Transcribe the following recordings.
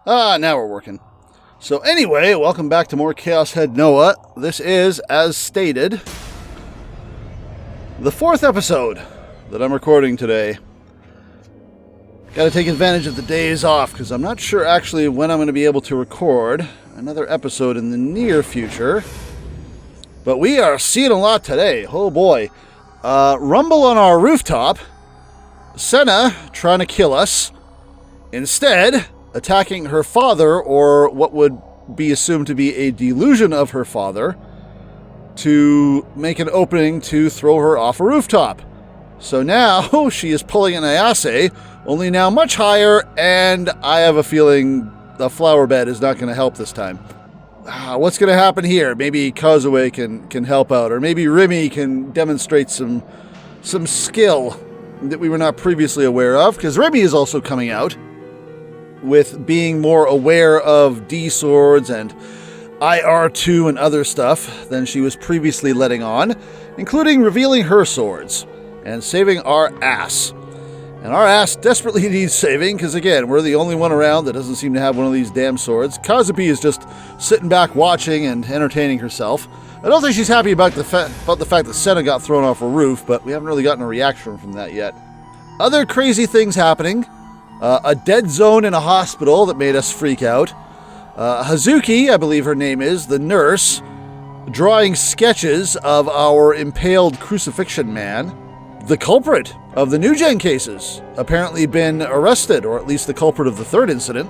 Now we're working. So anyway, welcome back to more Chaos Head Noah. This is, as stated, the 4th episode that I'm recording today. Got to take advantage of the days off, because I'm not sure actually when I'm going to be able to record another episode in the near future. But we are seeing a lot today. Oh boy. Rumble on our rooftop. Senna trying to kill us. Instead, attacking her father, or what would be assumed to be a delusion of her father, to make an opening to throw her off a rooftop. So now she is pulling an Ayase, only now much higher, and I have a feeling the flower bed is not going to help this time. What's going to happen here? Maybe Kazue can help out, or maybe Remy can demonstrate some skill that we were not previously aware of, because Remy is also coming out with being more aware of D swords and IR2 and other stuff than she was previously letting on, including revealing her swords and saving our ass. And our ass desperately needs saving, because again, we're the only one around that doesn't seem to have one of these damn swords. Kazupi is just sitting back watching and entertaining herself. I don't think she's happy about the fact that Senna got thrown off a roof, but we haven't really gotten a reaction from that yet. Other crazy things happening. A dead zone in a hospital that made us freak out. Hazuki, I believe her name is, the nurse, drawing sketches of our impaled crucifixion man. The culprit of the New Gen cases apparently been arrested, or at least the culprit of the 3rd incident.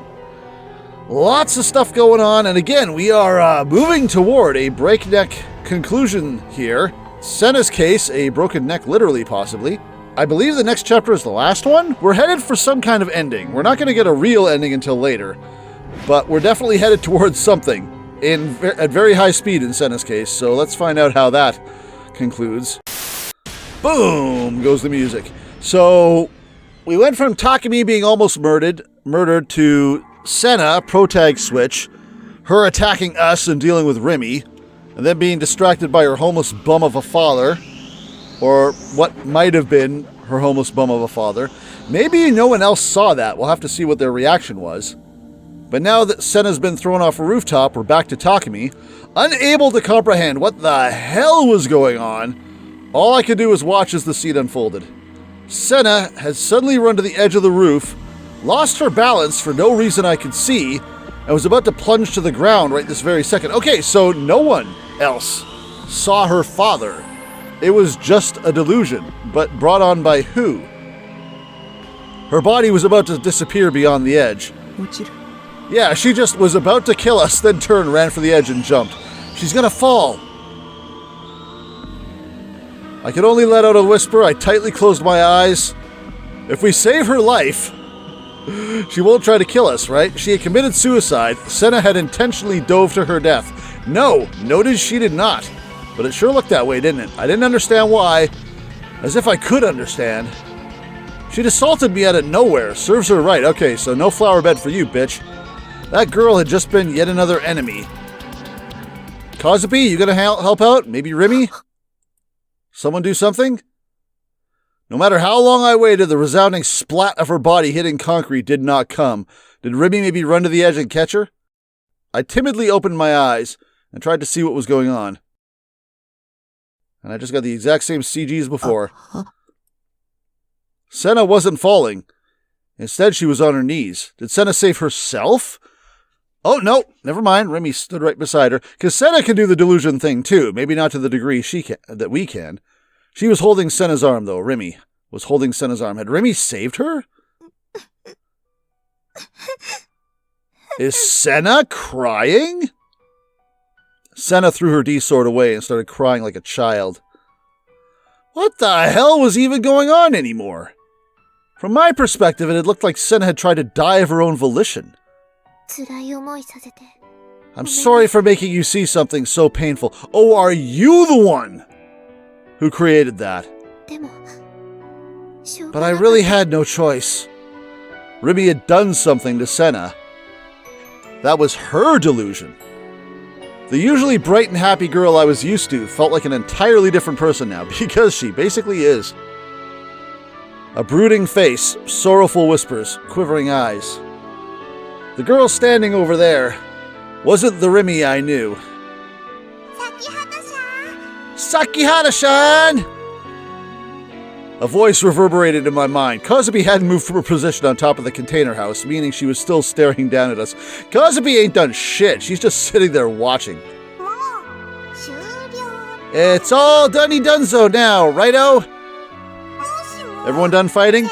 Lots of stuff going on, and again, we are moving toward a breakneck conclusion here. Senna's case, a broken neck literally, possibly. I believe the next chapter is the last one. We're headed for some kind of ending. We're not going to get a real ending until later, but we're definitely headed towards something at very high speed in Senna's case, so let's find out how that concludes. Boom goes the music. So we went from Takumi being almost murdered to Senna, protag switch, her attacking us and dealing with Remy, and then being distracted by her homeless bum of a father, or what might have been her homeless bum of a father. Maybe no one else saw that. We'll have to see what their reaction was. But now that Senna's been thrown off a rooftop, we're back to Takumi, unable to comprehend what the hell was going on. All I could do was watch as the scene unfolded. Senna had suddenly run to the edge of the roof, lost her balance for no reason I could see, and was about to plunge to the ground right this very second. Okay, so no one else saw her father. It was just a delusion, but brought on by who? Her body was about to disappear beyond the edge. Yeah, she just was about to kill us, then turned, ran for the edge, and jumped. She's gonna fall. I could only let out a whisper. I tightly closed my eyes. If we save her life, she won't try to kill us, right? She had committed suicide. Senna had intentionally dove to her death. No, noted she did not. But it sure looked that way, didn't it? I didn't understand why. As if I could understand. She'd assaulted me out of nowhere. Serves her right. Okay, so no flower bed for you, bitch. That girl had just been yet another enemy. Kazupi, you gonna help out? Maybe Remy? Someone do something? No matter how long I waited, the resounding splat of her body hitting concrete did not come. Did Remy maybe run to the edge and catch her? I timidly opened my eyes and tried to see what was going on. And I just got the exact same CG as before. Senna wasn't falling. Instead, she was on her knees. Did Senna save herself? Oh, no, never mind. Remy stood right beside her. Because Senna can do the delusion thing, too. Maybe not to the degree that we can. She was holding Senna's arm, though. Remy was holding Senna's arm. Had Remy saved her? Is Senna crying? Senna threw her D-sword away and started crying like a child. What the hell was even going on anymore? From my perspective, it had looked like Senna had tried to die of her own volition. I'm sorry for making you see something so painful. Oh, are you the one who created that? But I really had no choice. Remy had done something to Senna. That was her delusion. The usually bright and happy girl I was used to felt like an entirely different person now, because she basically is. A brooding face, sorrowful whispers, quivering eyes. The girl standing over there wasn't the Remy I knew. Sakihara-san! A voice reverberated in my mind. Kazubi hadn't moved from her position on top of the container house, meaning she was still staring down at us. Kazubi ain't done shit. She's just sitting there watching. It's all done-y-donezo now, righto? Everyone done fighting?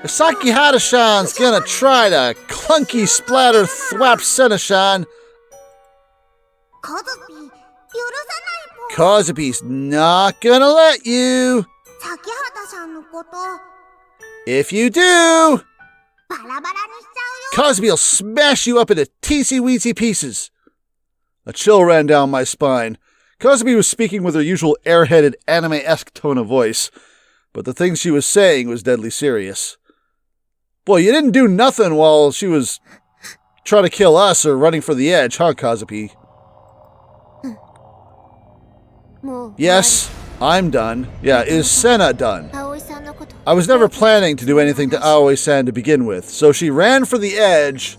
If Sakihara-san's gonna try to clunky splatter thwap Senna-san, Kazubi's not gonna let you. If you do, Kazubi will smash you up into teensy-weensy pieces. A chill ran down my spine. Kazubi was speaking with her usual airheaded anime-esque tone of voice, but the thing she was saying was deadly serious. Boy, you didn't do nothing while she was trying to kill us or running for the edge, huh, Kazubi? Yes, I'm done. Yeah, is Senna done? I was never planning to do anything to Aoi-san to begin with, so she ran for the edge.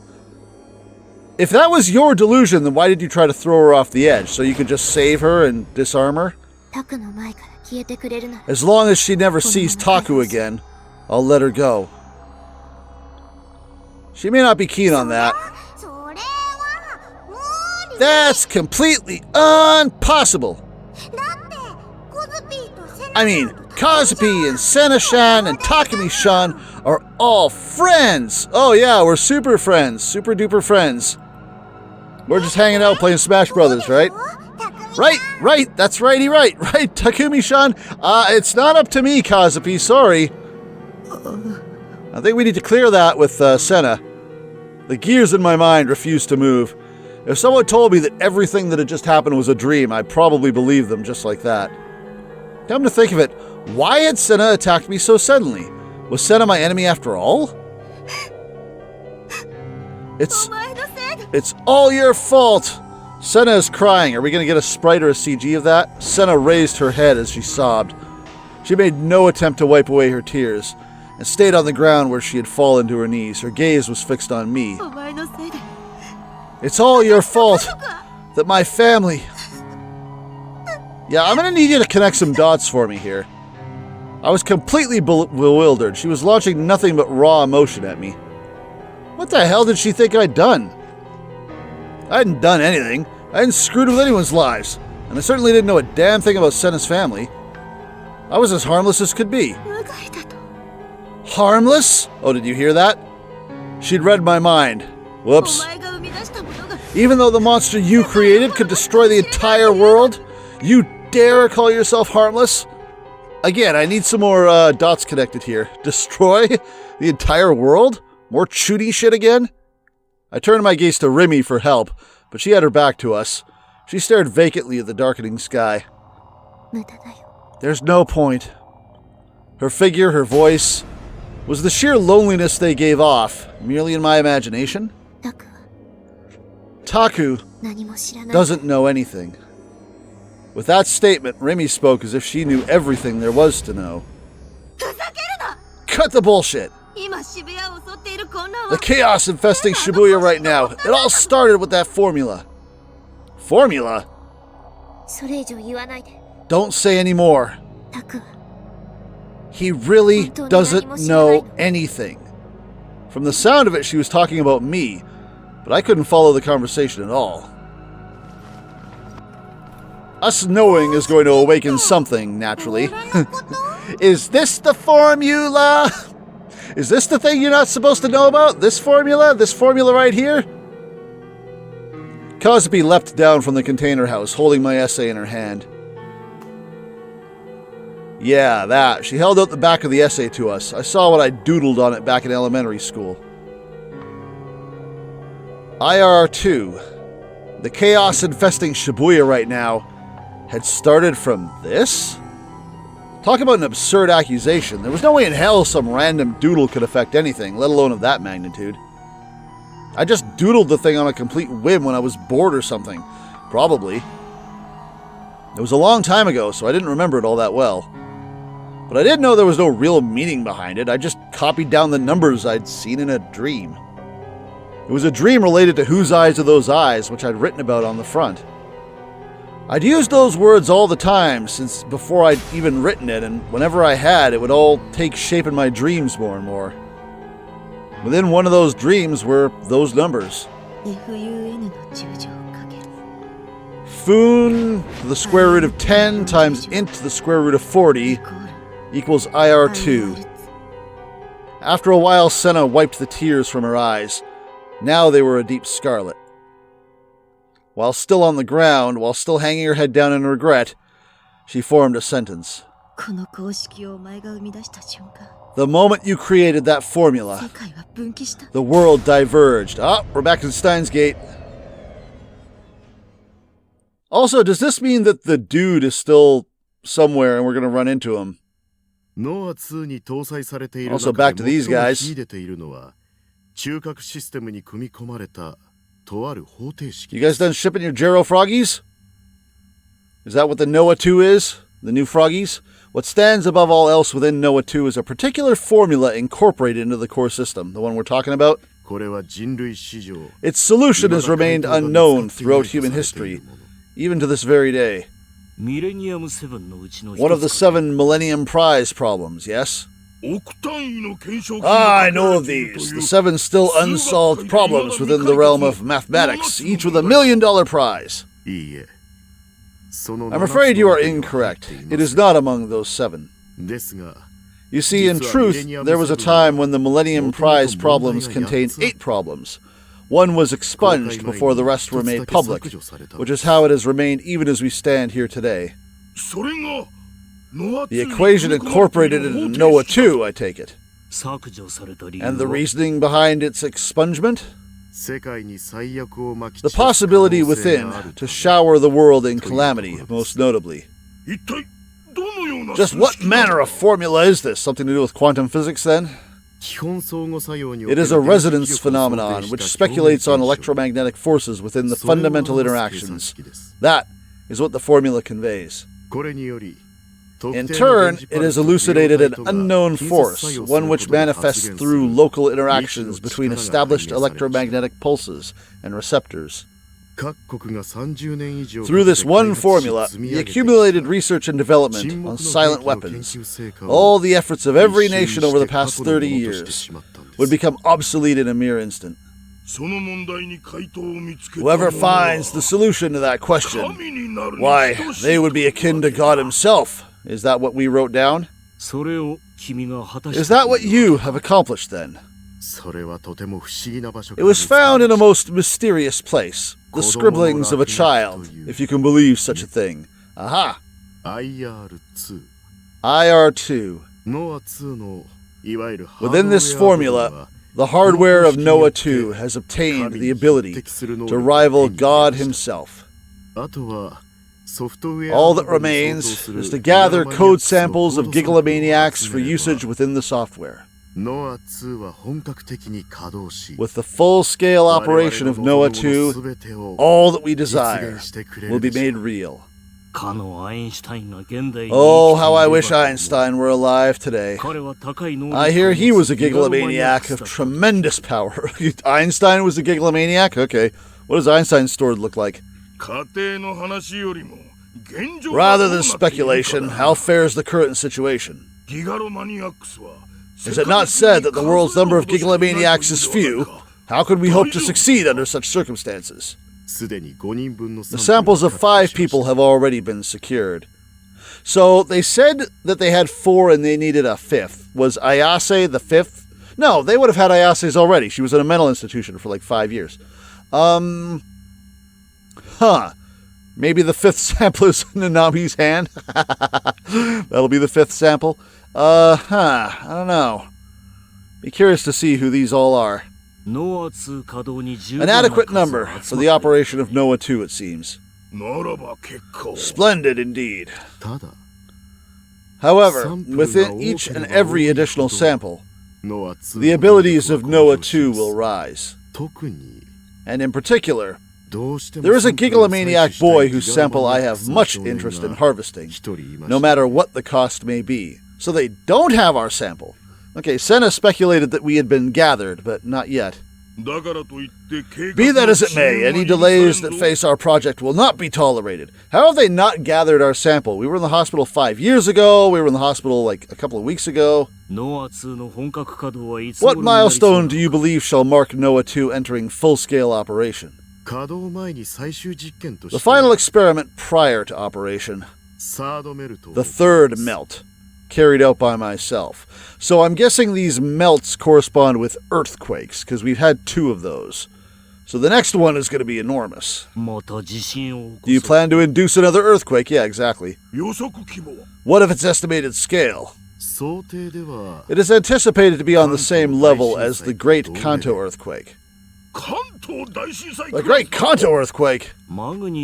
If that was your delusion, then why did you try to throw her off the edge? So you could just save her and disarm her? As long as she never sees Taku again, I'll let her go. She may not be keen on that. That's completely impossible. I mean, Kazubi and Senna-san and Takumi-san are all friends. Oh yeah, we're super friends. Super duper friends. We're just hanging out playing Smash Brothers, right? Right. That's righty right. Right, Takumi-san. It's not up to me, Kazubi. Sorry. I think we need to clear that with Senna. The gears in my mind refuse to move. If someone told me that everything that had just happened was a dream, I'd probably believe them just like that. Come to think of it, why had Senna attacked me so suddenly? Was Senna my enemy after all? It's all your fault! Senna is crying. Are we going to get a sprite or a CG of that? Senna raised her head as she sobbed. She made no attempt to wipe away her tears, and stayed on the ground where she had fallen to her knees. Her gaze was fixed on me. It's all your fault that my family... Yeah, I'm going to need you to connect some dots for me here. I was completely bewildered. She was launching nothing but raw emotion at me. What the hell did she think I'd done? I hadn't done anything. I hadn't screwed with anyone's lives. And I certainly didn't know a damn thing about Senna's family. I was as harmless as could be. Harmless? Oh, did you hear that? She'd read my mind. Whoops. Even though the monster you created could destroy the entire world, you dare call yourself harmless? Again, I need some more dots connected here. Destroy the entire world? More Chudy shit again? I turned my gaze to Remy for help, but she had her back to us. She stared vacantly at the darkening sky. There's no point. Her figure, her voice... Was the sheer loneliness they gave off merely in my imagination? Taku doesn't know anything. With that statement, Remy spoke as if she knew everything there was to know. Cut the bullshit! The chaos infesting Shibuya right now. It all started with that formula. Formula? Don't say any more. He really doesn't know anything. From the sound of it, she was talking about me, but I couldn't follow the conversation at all. Us knowing is going to awaken something, naturally. Is this the formula? Is this the thing you're not supposed to know about? This formula? This formula right here? Kazubi leapt down from the container house, holding my essay in her hand. Yeah, that. She held out the back of the essay to us. I saw what I doodled on it back in elementary school. IR2. The chaos infesting Shibuya right now had started from this? Talk about an absurd accusation. There was no way in hell some random doodle could affect anything, let alone of that magnitude. I just doodled the thing on a complete whim when I was bored or something. Probably. It was a long time ago, so I didn't remember it all that well. But I did know there was no real meaning behind it. I just copied down the numbers I'd seen in a dream. It was a dream related to whose eyes are those eyes, which I'd written about on the front. I'd used those words all the time since before I'd even written it, and whenever I had, it would all take shape in my dreams more and more. Within one of those dreams were those numbers. Foon to the square root of 10 times int to the square root of 40 equals IR2. After a while, Senna wiped the tears from her eyes. Now they were a deep scarlet. While still on the ground, while still hanging her head down in regret, she formed a sentence. The moment you created that formula, the world diverged. Ah, we're back in Steins Gate. Also, does this mean that the dude is still somewhere and we're going to run into him? Also, back to these guys. You guys done shipping your Gero froggies? Is that what the Noah 2 is? The new froggies? What stands above all else within Noah 2 is a particular formula incorporated into the core system, the one we're talking about. Its solution has remained unknown throughout human history, even to this very day. One of the 7 Millennium Prize problems, yes? I know of these. The 7 still unsolved problems within the realm of mathematics, each with $1 million prize. I'm afraid you are incorrect. It is not among those 7. You see, in truth, there was a time when the Millennium Prize problems contained 8 problems. One was expunged before the rest were made public, which is how it has remained even as we stand here today. The equation incorporated into Noah 2, I take it. And the reasoning behind its expungement? The possibility within to shower the world in calamity, most notably. Just what manner of formula is this? Something to do with quantum physics, then? It is a resonance phenomenon which speculates on electromagnetic forces within the fundamental interactions. That is what the formula conveys. In turn, it has elucidated an unknown force, one which manifests through local interactions between established electromagnetic pulses and receptors. Through this one formula, the accumulated research and development on silent weapons, all the efforts of every nation over the past 30 years, would become obsolete in a mere instant. Whoever finds the solution to that question, why, they would be akin to God himself. Is that what we wrote down? Is that what you have accomplished, then? It was found in a most mysterious place, the scribblings of a child, if you can believe such a thing. Aha! IR2. Within this formula, the hardware of Noah 2 has obtained the ability to rival God himself. All that remains is to gather code samples of Gigalomaniacs for usage within the software. With the full-scale operation of Noah 2, all that we desire will be made real. Oh, how I wish Einstein were alive today. I hear he was a Gigalomaniac of tremendous power. Einstein was a Gigalomaniac? Okay. What does Einstein's story look like? Rather than speculation, how fares the current situation? Is it not said that the world's number of Gigalomaniacs is few? How could we hope to succeed under such circumstances? The samples of 5 people have already been secured. So they said that they had 4 and they needed a 5th. Was Ayase the 5th? No, they would have had Ayase's already. She was in a mental institution for like 5 years. Maybe the 5th sample is in Nanami's hand? That'll be the 5th sample. I don't know. Be curious to see who these all are. An adequate number for the operation of Noah 2, it seems. Splendid indeed. However, within each and every additional sample, the abilities of Noah 2 will rise. And in particular, there is a Gigalomaniac boy whose sample I have much interest in harvesting, no matter what the cost may be. So they don't have our sample. Okay, Senna speculated that we had been gathered, but not yet. Be that as it may, any delays that face our project will not be tolerated. How have they not gathered our sample? We were in the hospital 5 years ago. We were in the hospital like a couple of weeks ago. What milestone do you believe shall mark NOAA 2 entering full-scale operation? The final experiment prior to operation. The third melt, carried out by myself. So I'm guessing these melts correspond with earthquakes, because we've had 2 of those. So the next one is going to be enormous. Do you plan to induce another earthquake? Yeah, exactly. What of its estimated scale? It is anticipated to be on the same level as the Great Kanto earthquake. The Great Kanto earthquake? Did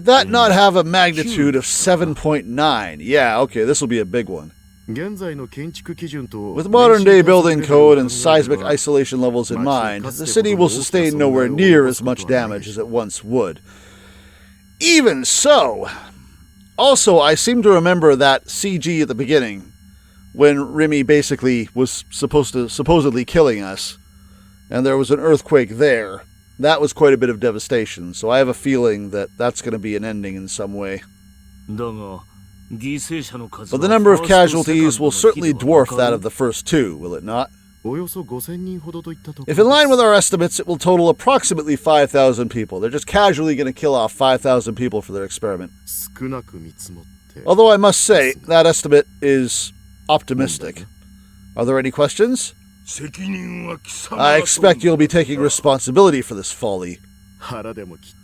that not have a magnitude of 7.9? Yeah, okay, this will be a big one. With modern-day building code and seismic isolation levels in mind, the city will sustain nowhere near as much damage as it once would. Even so, also I seem to remember that CG at the beginning, when Remy basically was supposedly killing us, and there was an earthquake there. That was quite a bit of devastation, so I have a feeling that that's going to be an ending in some way. But the number of casualties will certainly dwarf that of the first 2, will it not? If in line with our estimates, it will total approximately 5,000 people. They're just casually going to kill off 5,000 people for their experiment. Although I must say, that estimate is optimistic. Are there any questions? I expect you'll be taking responsibility for this folly.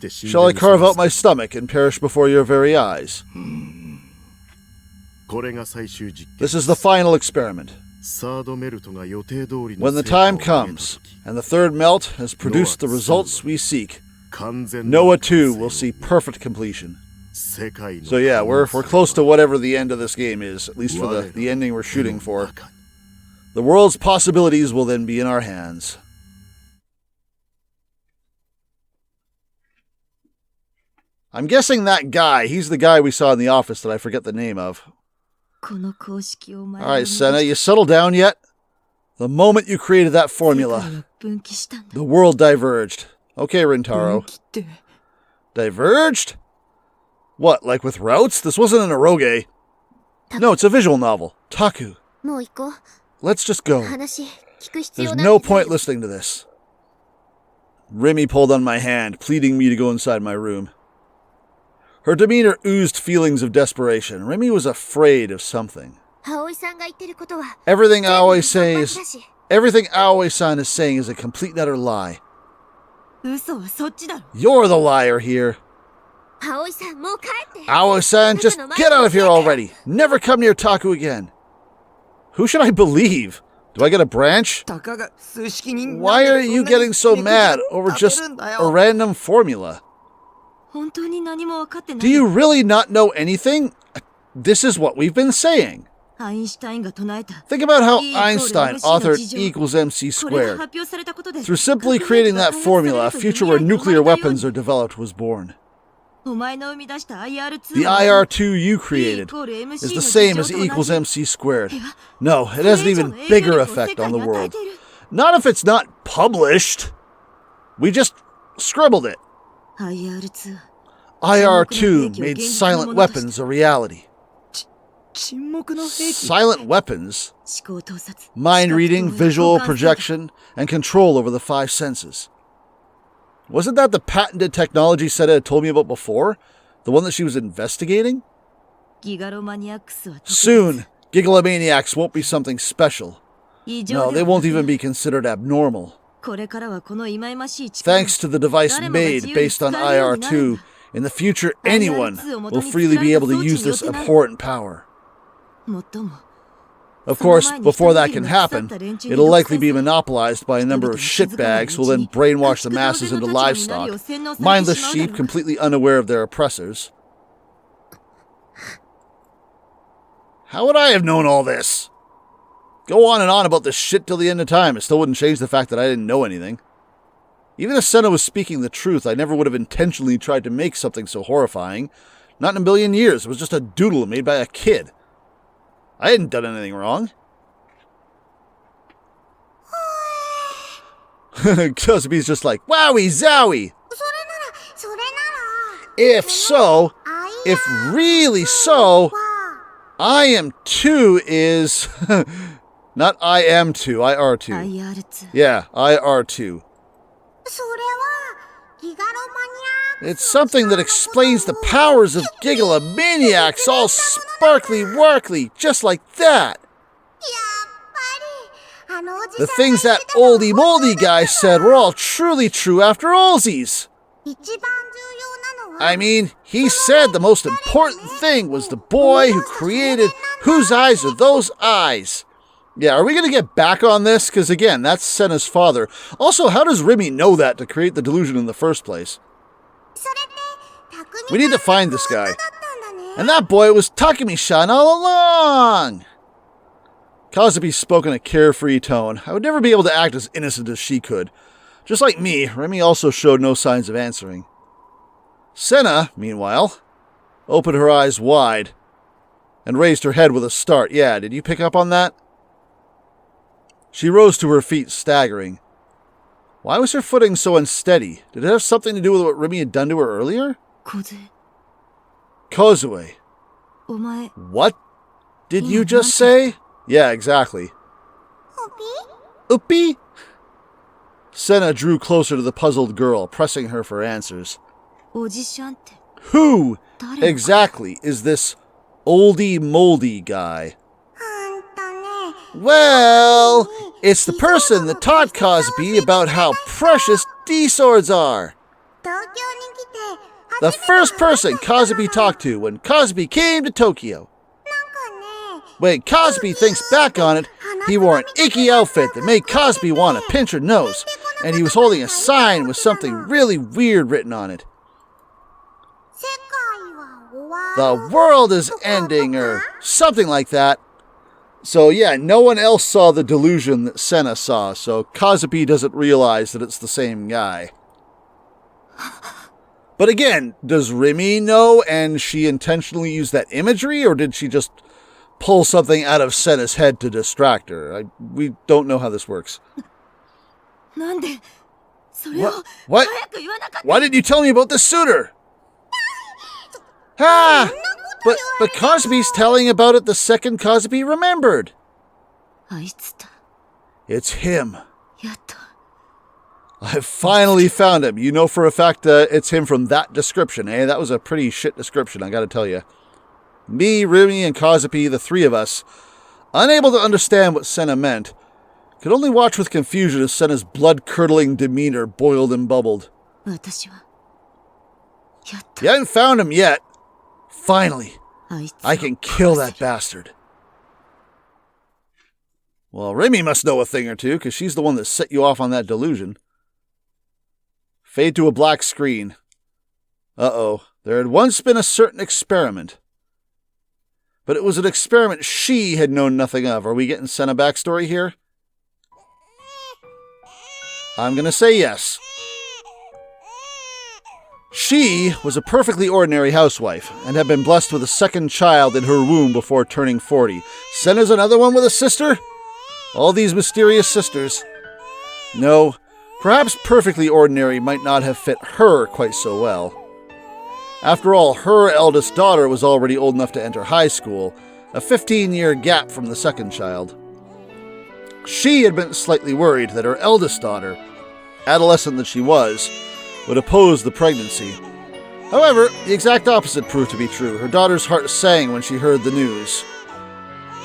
Shall I carve out my stomach and perish before your very eyes? This is the final experiment. When the time comes, and the third melt has produced the results we seek, NOAA 2 will see perfect completion. So yeah, we're close to whatever the end of this game is, at least for the ending we're shooting for. The world's possibilities will then be in our hands. I'm guessing that guy, he's the guy we saw in the office that I forget the name of. Alright, Senna, you settled down yet? The moment you created that formula, the world diverged. Okay, Rintaro. Diverged? What, like with routes? This wasn't an eroge. No, it's a visual novel. Taku. Let's just go. There's no point listening to this. Remy pulled on my hand, pleading me to go inside my room. Her demeanor oozed feelings of desperation. Remy was afraid of something. Everything Aoi-san is saying is a complete and utter lie. You're the liar here. Aoi-san, just get out of here already. Never come near Taku again. Who should I believe? Do I get a branch? Why are you getting so mad over just a random formula? Do you really not know anything? This is what we've been saying. Think about how Einstein authored E=mc squared. Through simply creating that formula, a future where nuclear weapons are developed was born. The IR2 you created is the same as E=mc squared. No, it has an even bigger effect on the world. Not if it's not published. We just scribbled it. IR2 made silent weapons a reality. Silent weapons? Mind reading, visual projection, and control over the 5 senses. Wasn't that the patented technology Seta had told me about before? The one that she was investigating? Soon, Gigalomaniacs won't be something special. No, they won't even be considered abnormal. Thanks to the device made based on IR2, in the future anyone will freely be able to use this abhorrent power. Of course, before that can happen, it'll likely be monopolized by a number of shitbags who'll then brainwash the masses into livestock, mindless sheep completely unaware of their oppressors. How would I have known all this? Go on and on about this shit till the end of time. It still wouldn't change the fact that I didn't know anything. Even if Senna was speaking the truth, I never would have intentionally tried to make something so horrifying. Not in a billion years. It was just a doodle made by a kid. I hadn't done anything wrong. Kazubi's just like, wowie zowie. If so, if really so, I am 2 is... not I am 2, IR2. Yeah, IR2. It's something that explains the powers of Gigalomaniacs, all sparkly warkly, just like that. The things that oldie moldy guy said were all truly true after allsies. I mean, he said the most important thing was the boy who created Whose Eyes Are Those Eyes? Yeah, are we going to get back on this? Because again, that's Senna's father. Also, how does Remy know that to create the delusion in the first place? We need to find this guy. And that boy was Takumi-san all along! Kazubi spoke in a carefree tone. I would never be able to act as innocent as she could. Just like me, Remy also showed no signs of answering. Senna, meanwhile, opened her eyes wide and raised her head with a start. Yeah, did you pick up on that? She rose to her feet, staggering. Why was her footing so unsteady? Did it have something to do with what Remy had done to her earlier? Kozue. What did you just say? Yeah, exactly. Uppi? Senna drew closer to the puzzled girl, pressing her for answers. Who exactly is this oldie moldy guy? Well, it's the person that taught Kazubi about how precious D-swords are. The first person Kazubi talked to when Kazubi came to Tokyo. When Kazubi thinks back on it, he wore an icky outfit that made Kazubi want to pinch her nose, and he was holding a sign with something really weird written on it. The world is ending, or something like that. So yeah, no one else saw the delusion that Senna saw, so Kazubi doesn't realize that it's the same guy. But again, does Remy know and she intentionally used that imagery, or did she just pull something out of Senna's head to distract her? We don't know how this works. What? Why didn't you tell me about this sooner? But Kazubi's telling about it the second Kazubi remembered. It's him. I finally found him. You know for a fact it's him from that description, eh? That was a pretty shit description, I gotta tell you. Me, Remy, and Kazubi, the three of us, unable to understand what Senna meant, could only watch with confusion as Senna's blood-curdling demeanor boiled and bubbled. You haven't found him yet. Finally, I can kill that bastard. Well, Remy must know a thing or two, because she's the one that set you off on that delusion. Fade to a black screen. Uh-oh. There had once been a certain experiment. But it was an experiment she had known nothing of. Are we getting Senna backstory here? I'm going to say yes. She was a perfectly ordinary housewife and had been blessed with a second child in her womb before turning 40. Senna's another one with a sister? All these mysterious sisters. No, perhaps perfectly ordinary might not have fit her quite so well. After all, her eldest daughter was already old enough to enter high school, a 15-year gap from the second child. She had been slightly worried that her eldest daughter, adolescent that she was, would oppose the pregnancy. However, the exact opposite proved to be true. Her daughter's heart sang when she heard the news.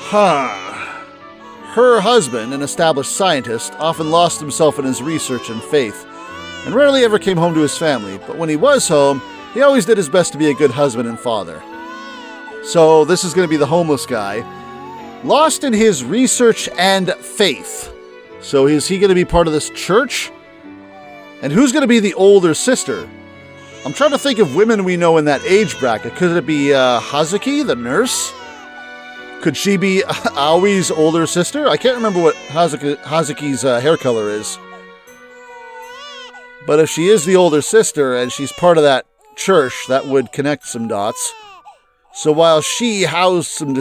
Her husband, an established scientist, often lost himself in his research and faith, and rarely ever came home to his family, but when he was home, he always did his best to be a good husband and father. So this is going to be the homeless guy, lost in his research and faith. So is he going to be part of this church? And who's going to be the older sister? I'm trying to think of women we know in that age bracket. Could it be Hazuki, the nurse? Could she be Aoi's older sister? I can't remember what Hazuki's hair color is. But if she is the older sister and she's part of that church, that would connect some dots. So while she housed some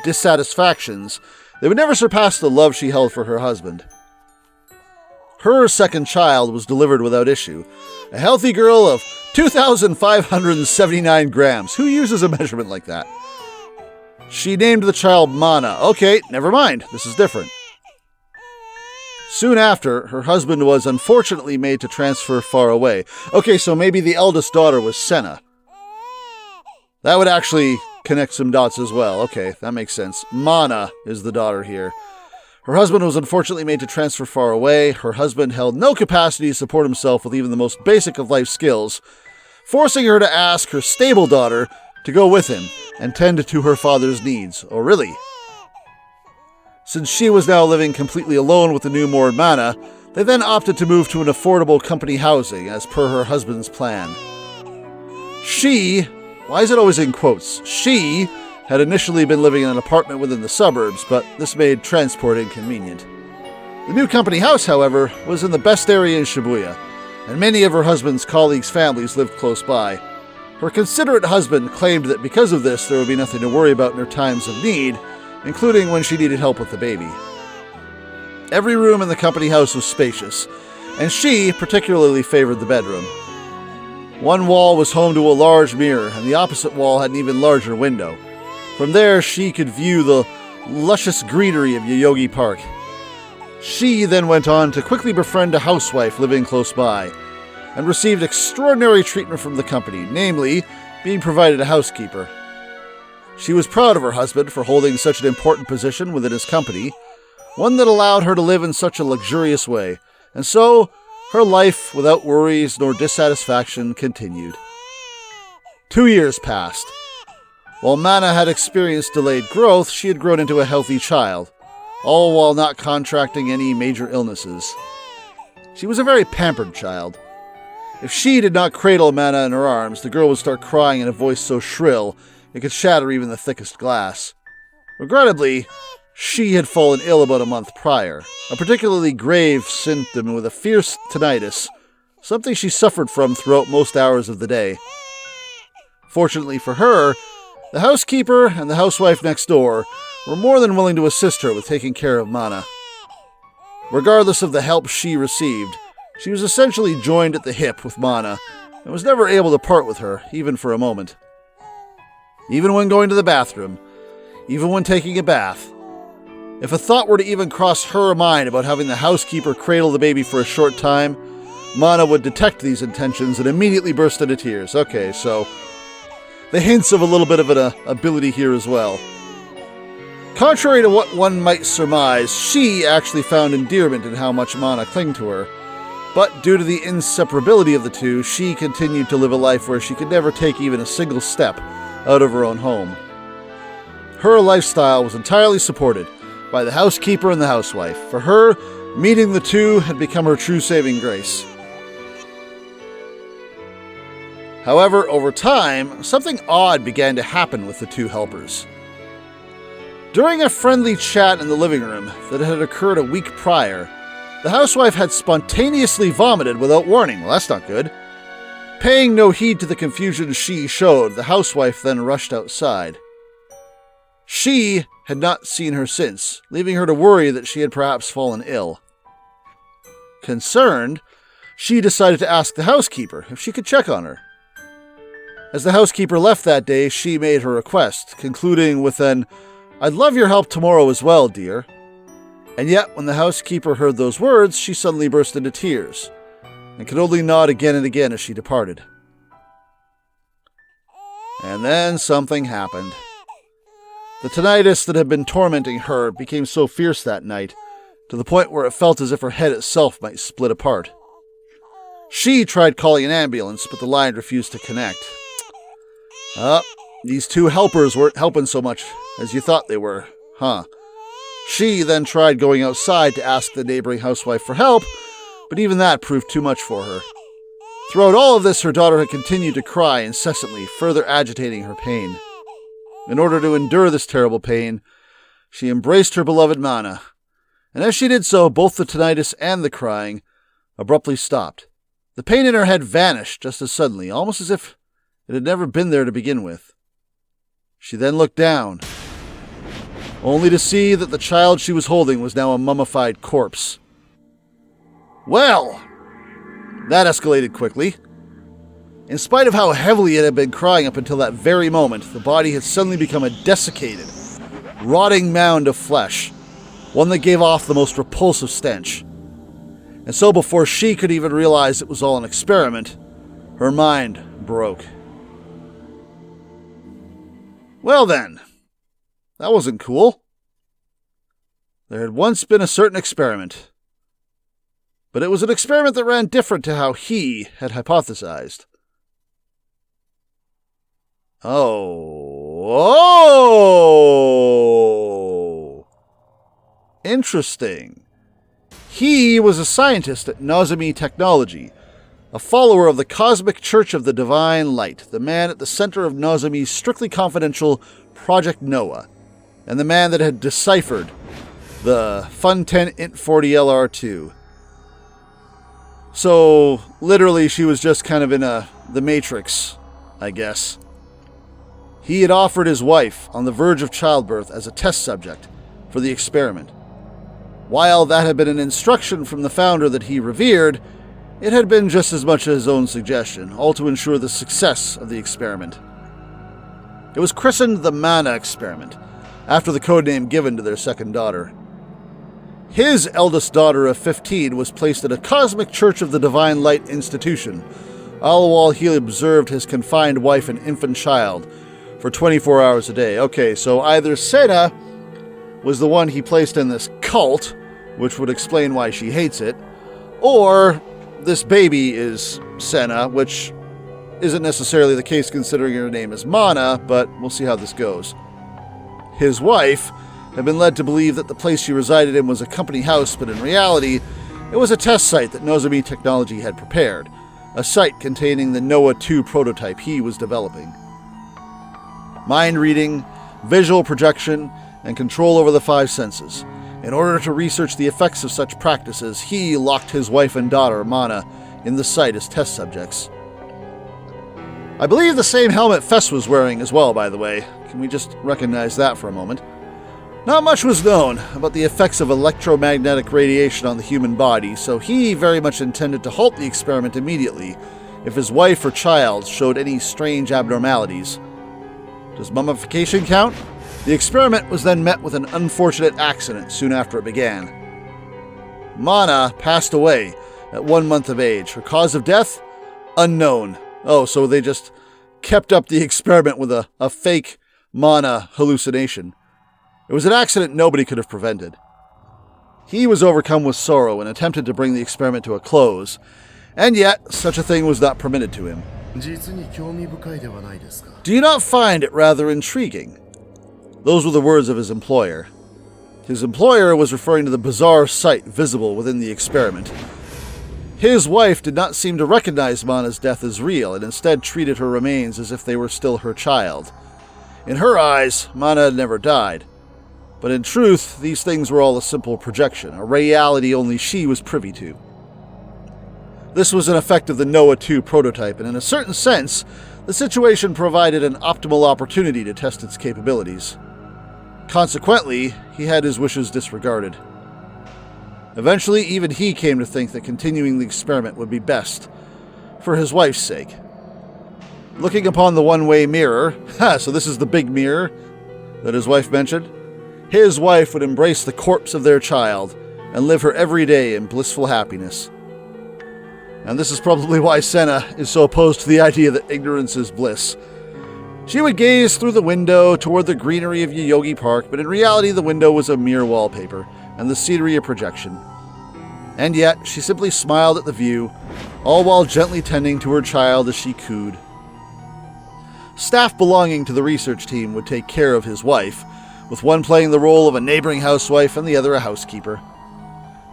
dissatisfactions, they would never surpass the love she held for her husband. Her second child was delivered without issue, a healthy girl of 2,579 grams. Who uses a measurement like that? She named the child Mana. Okay, never mind. This is different. Soon after, her husband was unfortunately made to transfer far away. Okay, so maybe the eldest daughter was Senna. That would actually connect some dots as well. Okay, that makes sense. Mana is the daughter here. Her husband was unfortunately made to transfer far away. Her husband held no capacity to support himself with even the most basic of life skills, forcing her to ask her stable daughter to go with him and tend to her father's needs. Oh, really? Since she was now living completely alone with the newborn Mana, they then opted to move to an affordable company housing as per her husband's plan. She, why is it always in quotes? She had initially been living in an apartment within the suburbs, but this made transport inconvenient. The new company house, however, was in the best area in Shibuya, and many of her husband's colleagues' families lived close by. Her considerate husband claimed that because of this, there would be nothing to worry about in her times of need, including when she needed help with the baby. Every room in the company house was spacious, and she particularly favored the bedroom. One wall was home to a large mirror, and the opposite wall had an even larger window. From there, she could view the luscious greenery of Yoyogi Park. She then went on to quickly befriend a housewife living close by, and received extraordinary treatment from the company, namely, being provided a housekeeper. She was proud of her husband for holding such an important position within his company, one that allowed her to live in such a luxurious way, and so her life without worries nor dissatisfaction continued. 2 years passed. While Mana had experienced delayed growth, she had grown into a healthy child, all while not contracting any major illnesses. She was a very pampered child. If she did not cradle Mana in her arms, the girl would start crying in a voice so shrill it could shatter even the thickest glass. Regrettably, she had fallen ill about a month prior, a particularly grave symptom with a fierce tinnitus, something she suffered from throughout most hours of the day. Fortunately for her, the housekeeper and the housewife next door were more than willing to assist her with taking care of Mana. Regardless of the help she received, she was essentially joined at the hip with Mana and was never able to part with her, even for a moment. Even when going to the bathroom, even when taking a bath, if a thought were to even cross her mind about having the housekeeper cradle the baby for a short time, Mana would detect these intentions and immediately burst into tears. Okay, so the hints of a little bit of an ability here as well. Contrary to what one might surmise, she actually found endearment in how much Mana clung to her. But due to the inseparability of the two, she continued to live a life where she could never take even a single step out of her own home. Her lifestyle was entirely supported by the housekeeper and the housewife. For her, meeting the two had become her true saving grace. However, over time, something odd began to happen with the two helpers. During a friendly chat in the living room that had occurred a week prior, the housewife had spontaneously vomited without warning. Well, that's not good. Paying no heed to the confusion she showed, the housewife then rushed outside. She had not seen her since, leaving her to worry that she had perhaps fallen ill. Concerned, she decided to ask the housekeeper if she could check on her. As the housekeeper left that day, she made her request, concluding with an, "I'd love your help tomorrow as well, dear." And yet, when the housekeeper heard those words, she suddenly burst into tears, and could only nod again and again as she departed. And then something happened. The tinnitus that had been tormenting her became so fierce that night, to the point where it felt as if her head itself might split apart. She tried calling an ambulance, but the line refused to connect. These two helpers weren't helping so much as you thought they were, huh? She then tried going outside to ask the neighboring housewife for help, but even that proved too much for her. Throughout all of this, her daughter had continued to cry incessantly, further agitating her pain. In order to endure this terrible pain, she embraced her beloved Mana, and as she did so, both the tinnitus and the crying abruptly stopped. The pain in her head vanished just as suddenly, almost as if it had never been there to begin with. She then looked down, only to see that the child she was holding was now a mummified corpse. Well, that escalated quickly. In spite of how heavily it had been crying up until that very moment, the body had suddenly become a desiccated, rotting mound of flesh, one that gave off the most repulsive stench. And so before she could even realize it was all an experiment, her mind broke. Well then, that wasn't cool. There had once been a certain experiment, but it was an experiment that ran different to how he had hypothesized. Oh! Interesting. He was a scientist at Psy'Min Technology, a follower of the Cosmic Church of the Divine Light, the man at the center of Psy'Min's strictly confidential Project Noah, and the man that had deciphered the Fun 10 Int 40 LR2. So, literally, she was just kind of in the Matrix, I guess. He had offered his wife on the verge of childbirth as a test subject for the experiment. While that had been an instruction from the founder that he revered, it had been just as much his own suggestion, all to ensure the success of the experiment. It was christened the Mana Experiment, after the codename given to their second daughter. His eldest daughter of 15 was placed at a Cosmic Church of the Divine Light institution, all while he observed his confined wife and infant child for 24 hours a day. Okay, so either Senna was the one he placed in this cult, which would explain why she hates it, or this baby is Senna, which isn't necessarily the case considering her name is Mana, but we'll see how this goes. His wife had been led to believe that the place she resided in was a company house, but in reality, it was a test site that Psy'Min Technology had prepared, a site containing the Noah 2 prototype he was developing. Mind reading, visual projection, and control over the five senses. In order to research the effects of such practices, he locked his wife and daughter, Mana, in the site as test subjects. I believe the same helmet Fess was wearing as well, by the way. Can we just recognize that for a moment? Not much was known about the effects of electromagnetic radiation on the human body, so he very much intended to halt the experiment immediately if his wife or child showed any strange abnormalities. Does mummification count? The experiment was then met with an unfortunate accident soon after it began. Mana passed away at 1 month of age. Her cause of death? Unknown. Oh, so they just kept up the experiment with a fake Mana hallucination. It was an accident nobody could have prevented. He was overcome with sorrow and attempted to bring the experiment to a close, and yet such a thing was not permitted to him. Do you not find it rather intriguing? Those were the words of his employer. His employer was referring to the bizarre sight visible within the experiment. His wife did not seem to recognize Mana's death as real and instead treated her remains as if they were still her child. In her eyes, Mana had never died. But in truth, these things were all a simple projection, a reality only she was privy to. This was an effect of the Noah 2 prototype, and in a certain sense, the situation provided an optimal opportunity to test its capabilities. Consequently, he had his wishes disregarded. Eventually, even he came to think that continuing the experiment would be best, for his wife's sake. Looking upon the one-way mirror, so this is the big mirror that his wife mentioned, his wife would embrace the corpse of their child and live her every day in blissful happiness. And this is probably why Senna is so opposed to the idea that ignorance is bliss. She would gaze through the window toward the greenery of Yoyogi Park, but in reality the window was a mere wallpaper, and the scenery a projection. And yet, she simply smiled at the view, all while gently tending to her child as she cooed. Staff belonging to the research team would take care of his wife, with one playing the role of a neighboring housewife and the other a housekeeper.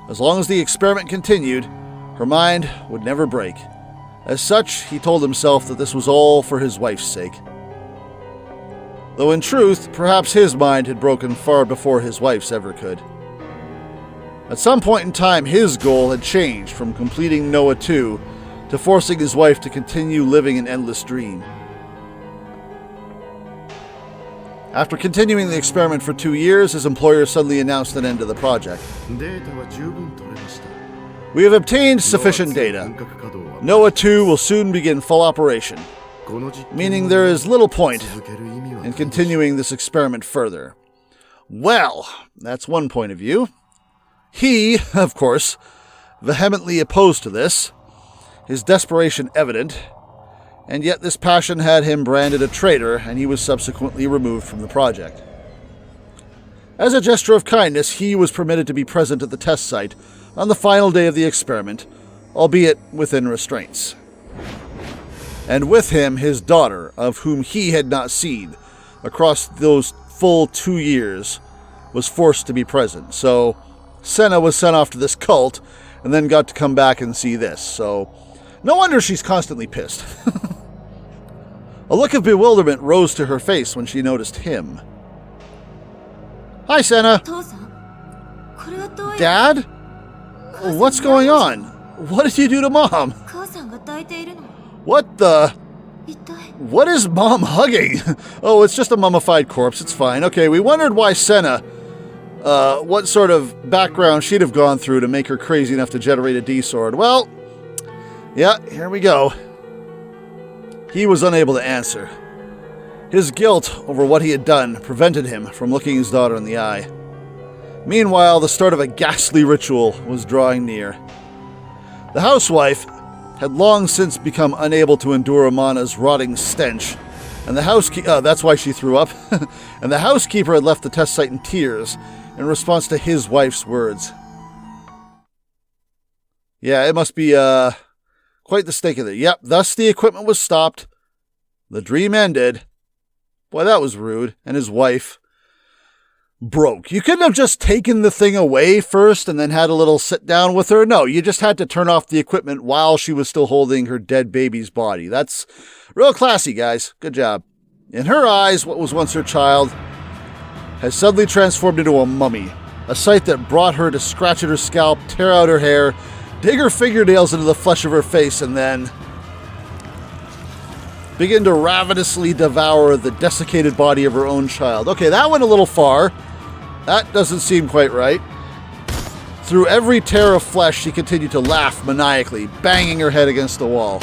As long as the experiment continued, her mind would never break. As such, he told himself that this was all for his wife's sake. Though in truth, perhaps his mind had broken far before his wife's ever could. At some point in time, his goal had changed from completing Noah 2 to forcing his wife to continue living an endless dream. After continuing the experiment for 2 years, his employer suddenly announced an end to the project. We have obtained sufficient data. Noah 2 will soon begin full operation, meaning there is little point in continuing this experiment further. Well, that's one point of view. He, of course, vehemently opposed to this, his desperation evident, and yet this passion had him branded a traitor, and he was subsequently removed from the project. As a gesture of kindness, he was permitted to be present at the test site on the final day of the experiment, albeit within restraints. And with him, his daughter, of whom he had not seen across those full 2 years, was forced to be present. So Senna was sent off to this cult, and then got to come back and see this. So no wonder she's constantly pissed. A look of bewilderment rose to her face when she noticed him. Hi, Senna. Dad? What's going on? What did you do to Mom? What the? What is Mom hugging? Oh, it's just a mummified corpse. It's fine. Okay, we wondered why Senna, what sort of background she'd have gone through to make her crazy enough to generate a D-sword. Well, yeah, here we go. He was unable to answer. His guilt over what he had done prevented him from looking his daughter in the eye. Meanwhile, the start of a ghastly ritual was drawing near. The housewife had long since become unable to endure Amana's rotting stench, and the housekeeper, that's why she threw up, and the housekeeper had left the test site in tears in response to his wife's words. Yeah, it must be, quite the stake of it. Yep, thus the equipment was stopped. The dream ended. Boy, that was rude. And his wife broke. You couldn't have just taken the thing away first and then had a little sit down with her. No, you just had to turn off the equipment while she was still holding her dead baby's body. That's real classy, guys. Good job. In her eyes, what was once her child has suddenly transformed into a mummy. A sight that brought her to scratch at her scalp, tear out her hair, dig her fingernails into the flesh of her face, and then begin to ravenously devour the desiccated body of her own child. Okay, that went a little far. That doesn't seem quite right. Through every tear of flesh, she continued to laugh maniacally, banging her head against the wall.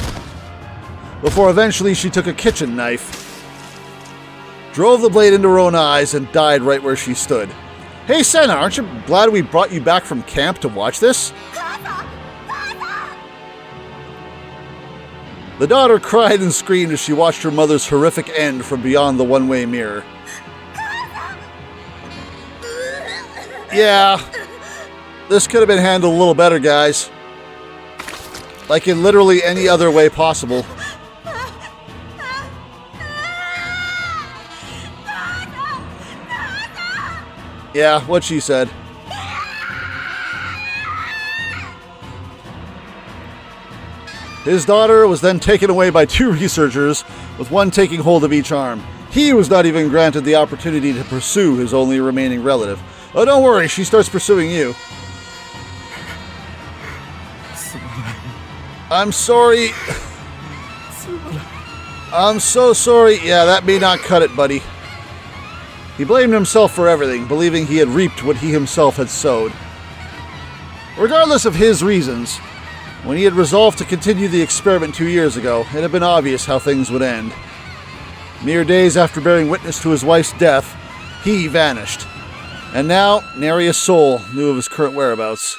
Before eventually she took a kitchen knife, drove the blade into her own eyes, and died right where she stood. Hey, Senna, aren't you glad we brought you back from camp to watch this? The daughter cried and screamed as she watched her mother's horrific end from beyond the one-way mirror. Yeah, this could have been handled a little better, guys. Like in literally any other way possible. Yeah, what she said. His daughter was then taken away by 2 researchers, with one taking hold of each arm. He was not even granted the opportunity to pursue his only remaining relative. Oh, don't worry, she starts pursuing you. I'm sorry. I'm so sorry. Yeah, that may not cut it, buddy. He blamed himself for everything, believing he had reaped what he himself had sowed. Regardless of his reasons, when he had resolved to continue the experiment 2 years ago, it had been obvious how things would end. Mere days after bearing witness to his wife's death, he vanished. And now, nary a soul knew of his current whereabouts.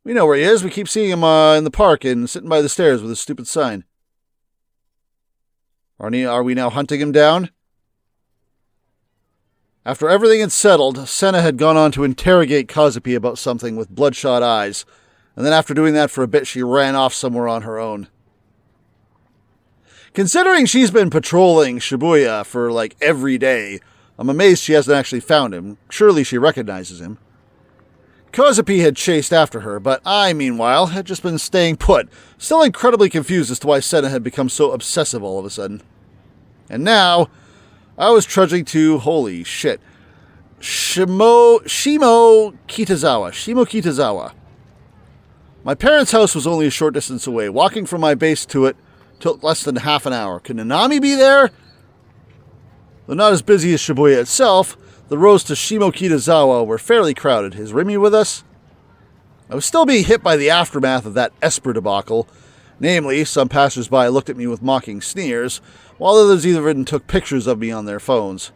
We know where he is. We keep seeing him in the park and sitting by the stairs with his stupid sign. Are we now hunting him down? After everything had settled, Senna had gone on to interrogate Kazupi about something with bloodshot eyes, and then after doing that for a bit, she ran off somewhere on her own. Considering she's been patrolling Shibuya for like every day, I'm amazed she hasn't actually found him. Surely she recognizes him. Kazupi had chased after her, but I, meanwhile, had just been staying put, still incredibly confused as to why Senna had become so obsessive all of a sudden. And now, I was trudging to, holy shit, Shimo Kitazawa. My parents' house was only a short distance away. Walking from my base to it took less than half an hour. Could Nanami be there? Though not as busy as Shibuya itself, the roads to Shimokitazawa were fairly crowded. Is Remy with us? I was still being hit by the aftermath of that Esper debacle. Namely, some passers-by looked at me with mocking sneers, while others even took pictures of me on their phones.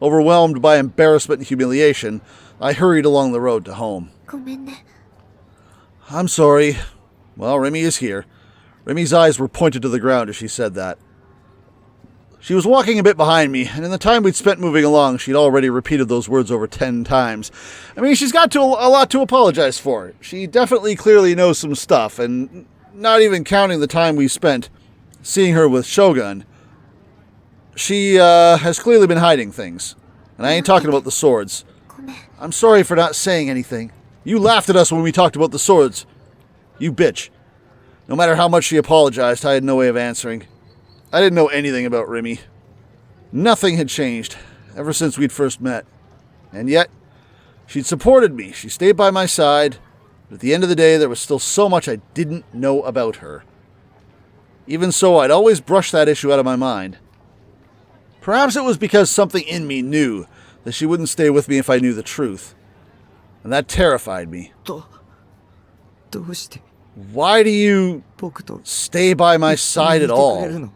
Overwhelmed by embarrassment and humiliation, I hurried along the road to home. I'm sorry. Well, Remy is here. Remy's eyes were pointed to the ground as she said that. She was walking a bit behind me, and in the time we'd spent moving along, she'd already repeated those words over 10 times. I mean, she's got a lot to apologize for. She definitely clearly knows some stuff, and not even counting the time we spent seeing her with Shogun, she has clearly been hiding things. And I ain't talking about the swords. I'm sorry for not saying anything. You laughed at us when we talked about the swords. You bitch. No matter how much she apologized, I had no way of answering. I didn't know anything about Remy. Nothing had changed ever since we'd first met. And yet, she'd supported me. She stayed by my side. But at the end of the day, there was still so much I didn't know about her. Even so, I'd always brush that issue out of my mind. Perhaps it was because something in me knew that she wouldn't stay with me if I knew the truth. And that terrified me. Why do you stay by my side at all?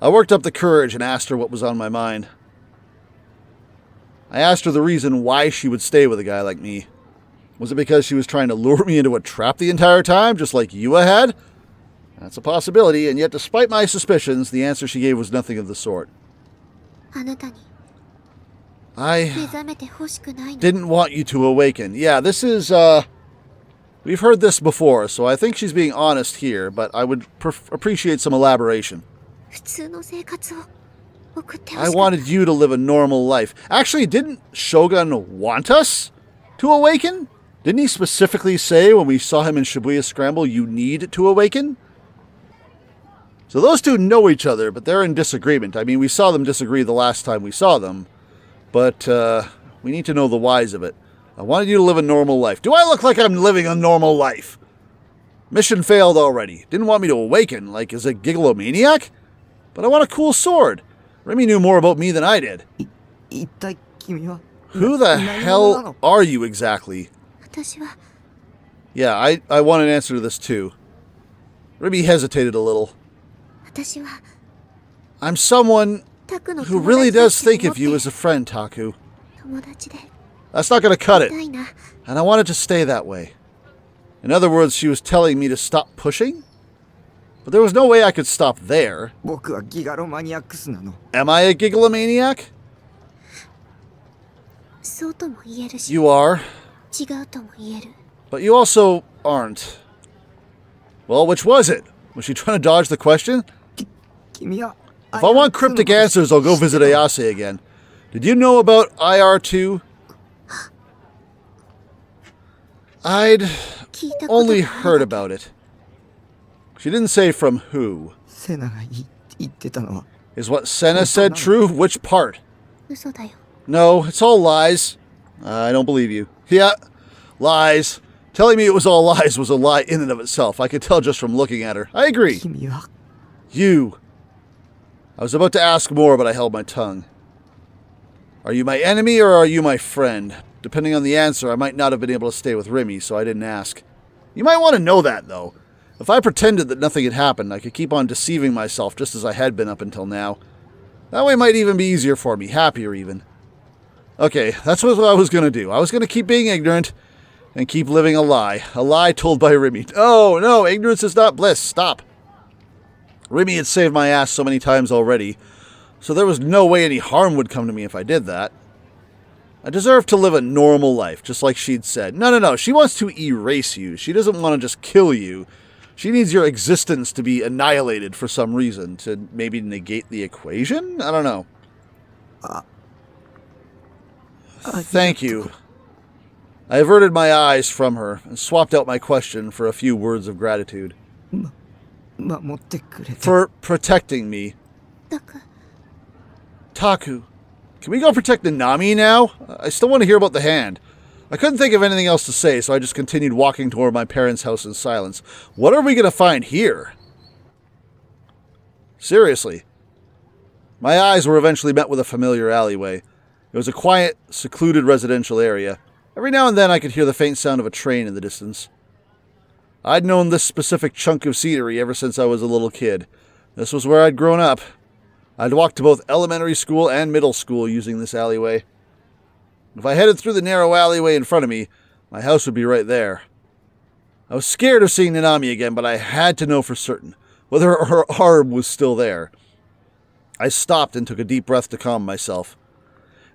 I worked up the courage and asked her what was on my mind. I asked her the reason why she would stay with a guy like me. Was it because she was trying to lure me into a trap the entire time, just like Yua had? That's a possibility, and yet despite my suspicions, the answer she gave was nothing of the sort. I didn't want you to awaken. Yeah, this is, we've heard this before, so I think she's being honest here, but I would appreciate some elaboration. I wanted you to live a normal life. Actually, didn't Shogun want us to awaken? Didn't he specifically say when we saw him in Shibuya Scramble, you need to awaken? So those two know each other, but they're in disagreement. I mean, we saw them disagree the last time we saw them, but we need to know the whys of it. I wanted you to live a normal life. Do I look like I'm living a normal life? Mission failed already. Didn't want me to awaken, like as a gigalomaniac? But I want a cool sword. Remy knew more about me than I did. Who the hell are you exactly? Yeah, I want an answer to this too. Remy hesitated a little. I'm someone who really does think of you as a friend, Taku. That's not going to cut it. And I want it to stay that way. In other words, she was telling me to stop pushing? But there was no way I could stop there. Am I a gigalomaniac? You are. But you also aren't. Well, which was it? Was she trying to dodge the question? If I want cryptic answers, I'll go visit Ayase again. Did you know about IR2? I'd only heard about it. She didn't say from who. Is what Senna said true? Which part? No, it's all lies. I don't believe you. Yeah, lies. Telling me it was all lies was a lie in and of itself. I could tell just from looking at her. I agree. You. I was about to ask more, but I held my tongue. Are you my enemy or are you my friend? Depending on the answer, I might not have been able to stay with Remy, so I didn't ask. You might want to know that, though. If I pretended that nothing had happened, I could keep on deceiving myself just as I had been up until now. That way might even be easier for me, happier even. Okay, that's what I was going to do. I was going to keep being ignorant and keep living a lie told by Remy. Oh, no, ignorance is not bliss. Stop. Remy had saved my ass so many times already, so there was no way any harm would come to me if I did that. I deserve to live a normal life, just like she'd said. No, she wants to erase you. She doesn't want to just kill you. She needs your existence to be annihilated for some reason, to maybe negate the equation? I don't know. Thank you. I averted my eyes from her and swapped out my question for a few words of gratitude. For protecting me. Taku, can we go protect Nanami now? I still want to hear about the hand. I couldn't think of anything else to say, so I just continued walking toward my parents' house in silence. What are we going to find here? Seriously. My eyes were eventually met with a familiar alleyway. It was a quiet, secluded residential area. Every now and then I could hear the faint sound of a train in the distance. I'd known this specific chunk of scenery ever since I was a little kid. This was where I'd grown up. I'd walked to both elementary school and middle school using this alleyway. If I headed through the narrow alleyway in front of me, my house would be right there. I was scared of seeing Nanami again, but I had to know for certain whether her arm was still there. I stopped and took a deep breath to calm myself.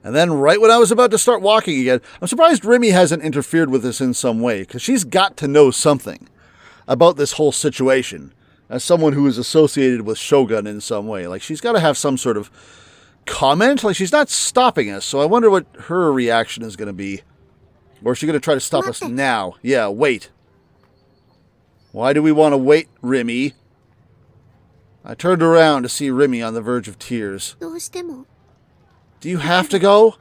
And then, right when I was about to start walking again, I'm surprised Remy hasn't interfered with this in some way, because she's got to know something about this whole situation, as someone who is associated with Shogun in some way. Like, she's got to have some sort of comment. Like, she's not stopping us, so I wonder what her reaction is going to be. Or is she going to try to stop us now? Yeah, wait. Why do we want to wait, Remy? I turned around to see Remy on the verge of tears. Do you have to go?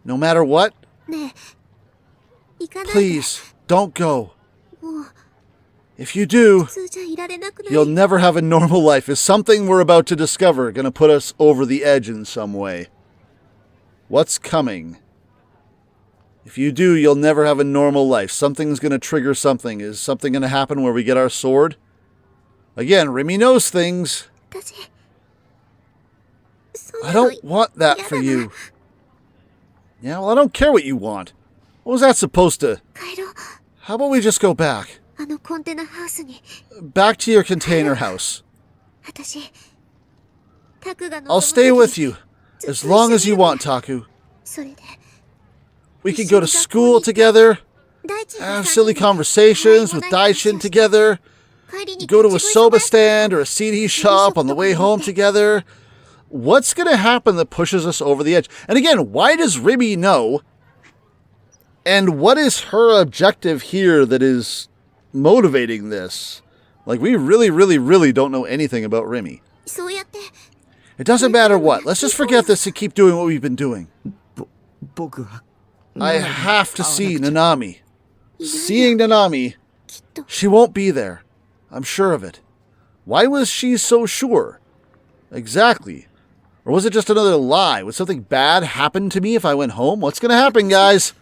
No matter what? Please, don't go. If you do, you'll never have a normal life. Is something we're about to discover going to put us over the edge in some way? What's coming? If you do, you'll never have a normal life. Something's going to trigger something. Is something going to happen where we get our sword? Again, Remy knows things. I don't want that for you. Yeah, well, I don't care what you want. What was that supposed to... How about we just go back? Back to your container house. I'll stay with you, as long as you want, Taku. We can go to school together, have silly conversations with Daishin together, go to a soba stand or a CD shop on the way home together. What's going to happen that pushes us over the edge? And again, why does Remy know? And what is her objective here that is motivating this? Like, we really don't know anything about Remy. It doesn't matter what. Let's just forget this and keep doing what we've been doing. I have to see Nanami. Seeing Nanami, she won't be there. I'm sure of it. Why was she so sure? Exactly. Or was it just another lie? Would something bad happen to me if I went home? What's going to happen, guys?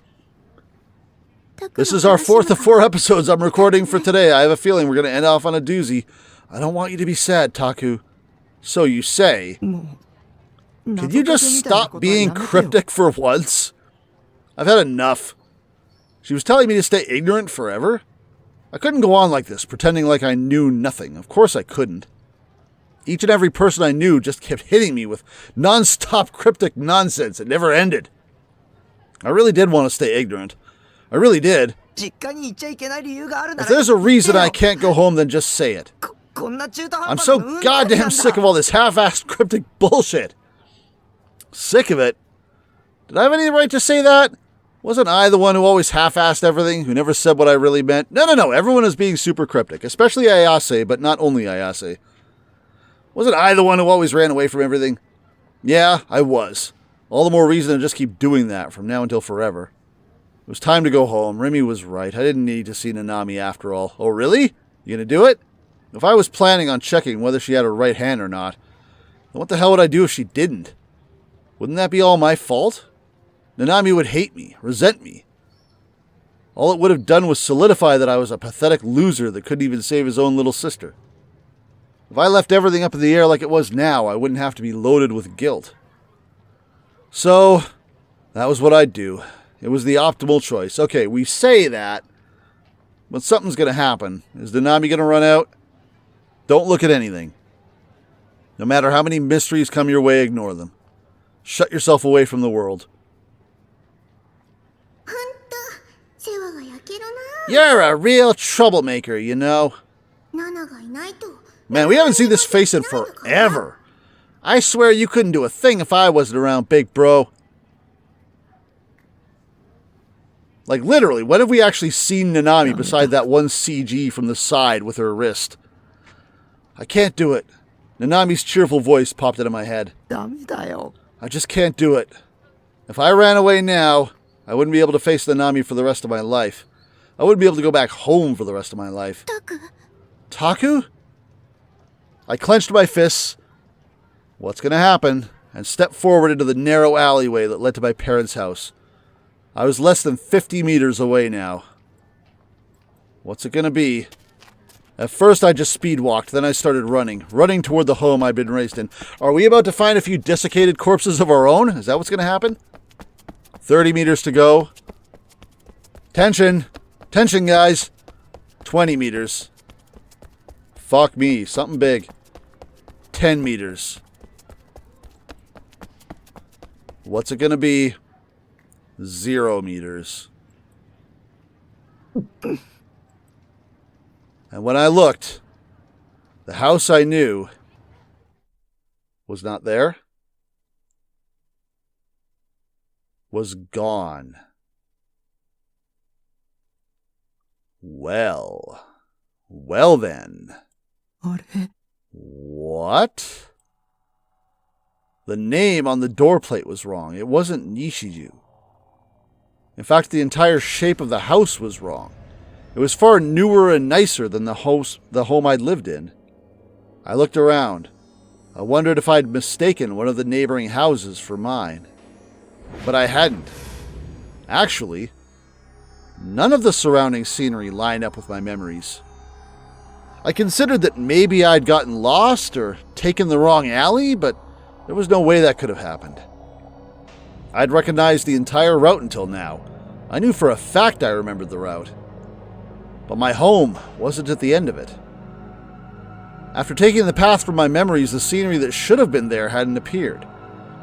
This is our 4th of 4 episodes I'm recording for today. I have a feeling we're going to end off on a doozy. I don't want you to be sad, Taku. So you say. Can you just stop being cryptic for once? I've had enough. She was telling me to stay ignorant forever? I couldn't go on like this, pretending like I knew nothing. Of course I couldn't. Each and every person I knew just kept hitting me with non-stop cryptic nonsense. It never ended. I really did want to stay ignorant. I really did. If there's a reason I can't go home, then just say it. I'm so goddamn sick of all this half-assed cryptic bullshit. Sick of it? Did I have any right to say that? Wasn't I the one who always half-assed everything, who never said what I really meant? No. Everyone is being super cryptic, especially Ayase, but not only Ayase. Wasn't I the one who always ran away from everything? Yeah, I was. All the more reason to just keep doing that from now until forever. It was time to go home. Remy was right. I didn't need to see Nanami after all. Oh, really? You gonna do it? If I was planning on checking whether she had her right hand or not, then what the hell would I do if she didn't? Wouldn't that be all my fault? Nanami would hate me, resent me. All it would have done was solidify that I was a pathetic loser that couldn't even save his own little sister. If I left everything up in the air like it was now, I wouldn't have to be loaded with guilt. So, that was what I'd do. It was the optimal choice. Okay, we say that, but something's going to happen. Is Nanami going to run out? Don't look at anything. No matter how many mysteries come your way, ignore them. Shut yourself away from the world. You're a real troublemaker, you know. Man, we haven't seen this face in forever. I swear you couldn't do a thing if I wasn't around, big bro. Like, literally, when have we actually seen Nanami beside that one CG from the side with her wrist? I can't do it. Nanami's cheerful voice popped into my head. I just can't do it. If I ran away now, I wouldn't be able to face Nanami for the rest of my life. I wouldn't be able to go back home for the rest of my life. Taku? I clenched my fists. what's going to happen, and stepped forward into the narrow alleyway that led to my parents' house. I was less than 50 meters away now. What's it going to be? At first, I just speed walked, then I started running toward the home I'd been raised in. Are we about to find a few desiccated corpses of our own? Is that what's going to happen? 30 meters to go. Tension. Tension, guys. 20 meters. Fuck me. Something big. 10 meters. What's it going to be? 0 meters. And when I looked, the house I knew was not there. Was gone. Well then. What? The name on the doorplate was wrong. It wasn't Nishiju. In fact, the entire shape of the house was wrong. It was far newer and nicer than the home I'd lived in. I looked around. I wondered if I'd mistaken one of the neighboring houses for mine. But I hadn't. Actually, none of the surrounding scenery lined up with my memories. I considered that maybe I'd gotten lost or taken the wrong alley, but there was no way that could have happened. I'd recognized the entire route until now. I knew for a fact I remembered the route. But my home wasn't at the end of it. After taking the path from my memories, the scenery that should have been there hadn't appeared,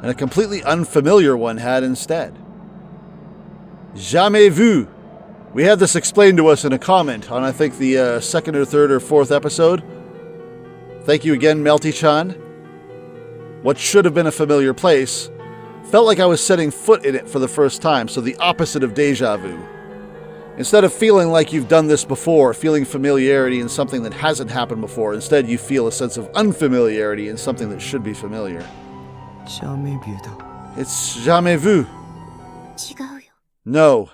and a completely unfamiliar one had instead. Jamais vu. We had this explained to us in a comment on, I think, the second or third or fourth episode. Thank you again, Melty-chan. What should have been a familiar place felt like I was setting foot in it for the first time, so the opposite of deja vu. Instead of feeling like you've done this before, feeling familiarity in something that hasn't happened before, instead you feel a sense of unfamiliarity in something that should be familiar. It's jamais vu. No,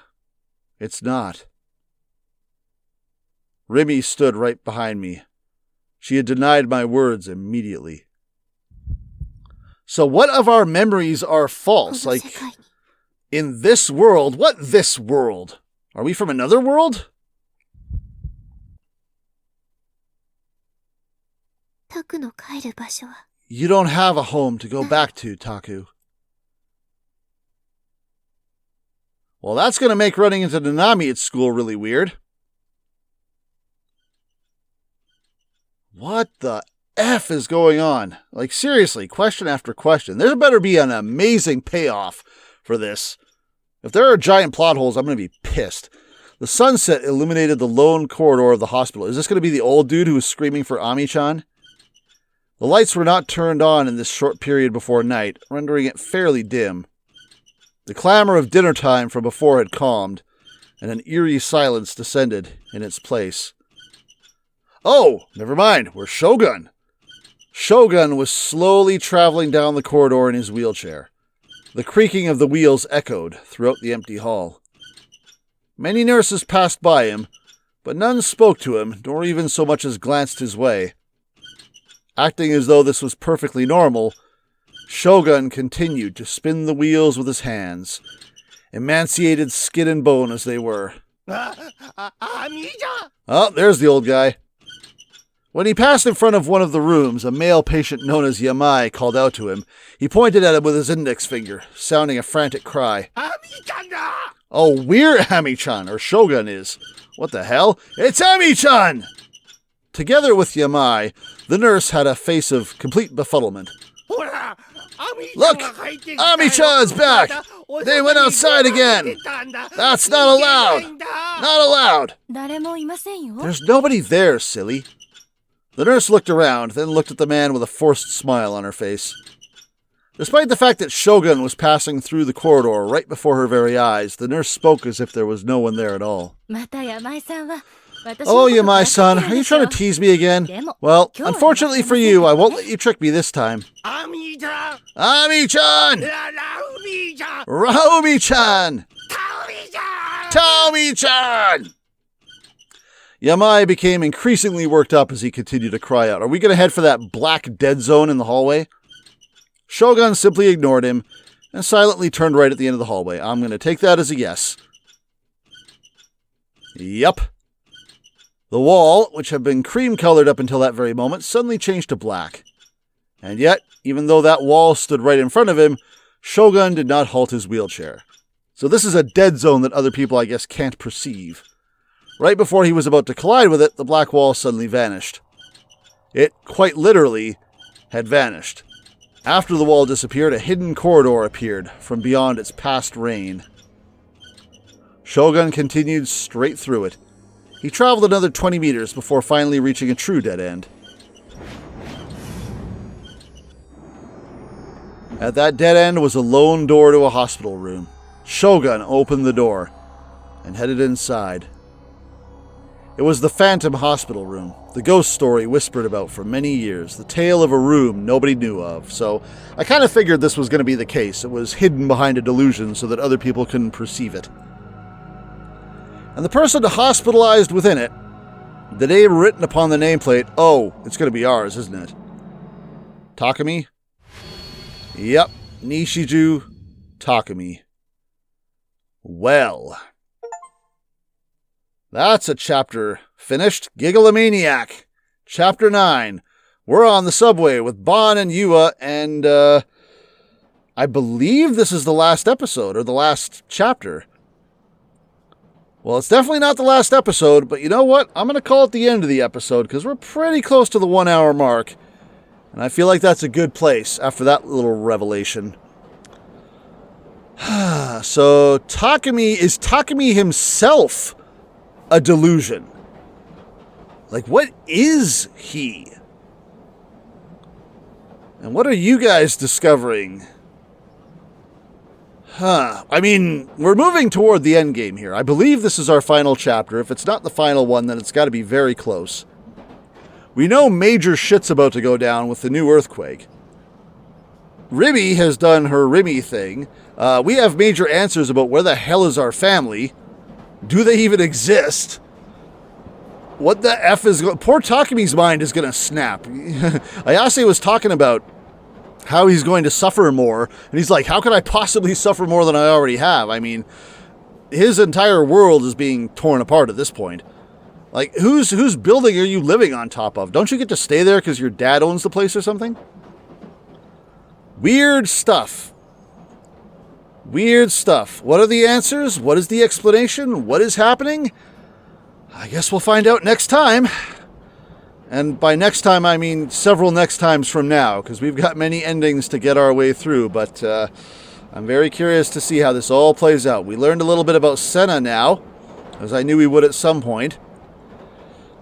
it's not. Remy stood right behind me. She had denied my words immediately. So what of our memories are false? Like, in this world? What this world? Are we from another world? You don't have a home to go back to, Taku. Well, that's going to make running into Nanami at school really weird. What the F is going on? Like, seriously, question after question. There better be an amazing payoff for this. If there are giant plot holes, I'm going to be pissed. The sunset illuminated the lone corridor of the hospital. Is this going to be the old dude who was screaming for Ami-chan? The lights were not turned on in this short period before night, rendering it fairly dim. The clamor of dinner time from before had calmed, and an eerie silence descended in its place. Oh, never mind, we're Shogun. Shogun was slowly traveling down the corridor in his wheelchair. The creaking of the wheels echoed throughout the empty hall. Many nurses passed by him, but none spoke to him, nor even so much as glanced his way. Acting as though this was perfectly normal, Shogun continued to spin the wheels with his hands, emaciated skin and bone as they were. Oh, there's the old guy. When he passed in front of one of the rooms, a male patient known as Yamai called out to him. He pointed at him with his index finger, sounding a frantic cry. Oh, we're Ami-chan, or Shogun is. What the hell? It's Ami-chan! Together with Yamai, the nurse had a face of complete befuddlement. Look! Ami-chan's back! They went outside again! That's not allowed! Not allowed! There's nobody there, silly. The nurse looked around, then looked at the man with a forced smile on her face. Despite the fact that Shogun was passing through the corridor right before her very eyes, the nurse spoke as if there was no one there at all. Oh, Yamai-san, are you trying to tease me again? Well, unfortunately for you, I won't let you trick me this time. Ami-chan! Ami-chan! Raomi-chan! Taomi-chan! Yamai became increasingly worked up as he continued to cry out. Are we going to head for that black dead zone in the hallway? Shogun simply ignored him and silently turned right at the end of the hallway. I'm going to take that as a yes. Yup. The wall, which had been cream-colored up until that very moment, suddenly changed to black. And yet, even though that wall stood right in front of him, Shogun did not halt his wheelchair. So this is a dead zone that other people, I guess, can't perceive. Right before he was about to collide with it, the black wall suddenly vanished. It, quite literally, had vanished. After the wall disappeared, a hidden corridor appeared from beyond its past reign. Shogun continued straight through it. He traveled another 20 meters before finally reaching a true dead end. At that dead end was a lone door to a hospital room. Shogun opened the door and headed inside. It was the Phantom Hospital Room, the ghost story whispered about for many years, the tale of a room nobody knew of. So I kind of figured this was going to be the case. It was hidden behind a delusion so that other people couldn't perceive it. And the person hospitalized within it, the name written upon the nameplate, oh, it's going to be ours, isn't it? Takumi? Yep, Nishiju Takumi. Well, that's a chapter finished. Gigalomaniac. Chapter 9. We're on the subway with Bon and Yua, and I believe this is the last episode, or the last chapter. Well, it's definitely not the last episode, but you know what? I'm going to call it the end of the episode, because we're pretty close to the 1 hour mark. And I feel like that's a good place after that little revelation. So, is Takumi himself a delusion? Like, what is he? And what are you guys discovering? I mean, we're moving toward the end game here. I believe this is our final chapter. If it's not the final one, then it's got to be very close. We know major shit's about to go down with the new earthquake. Rimi has done her Rimi thing. We have major answers about where the hell is our family. Do they even exist? What the F is going... Poor Takumi's mind is going to snap. Ayase was talking about how he's going to suffer more. And he's like, how could I possibly suffer more than I already have? I mean, his entire world is being torn apart at this point. Like, whose building are you living on top of? Don't you get to stay there because your dad owns the place or something? Weird stuff. Weird stuff. What are the answers? What is the explanation? What is happening? I guess we'll find out next time. And by next time, I mean several next times from now, because we've got many endings to get our way through, but I'm very curious to see how this all plays out. We learned a little bit about Senna now, as I knew we would at some point.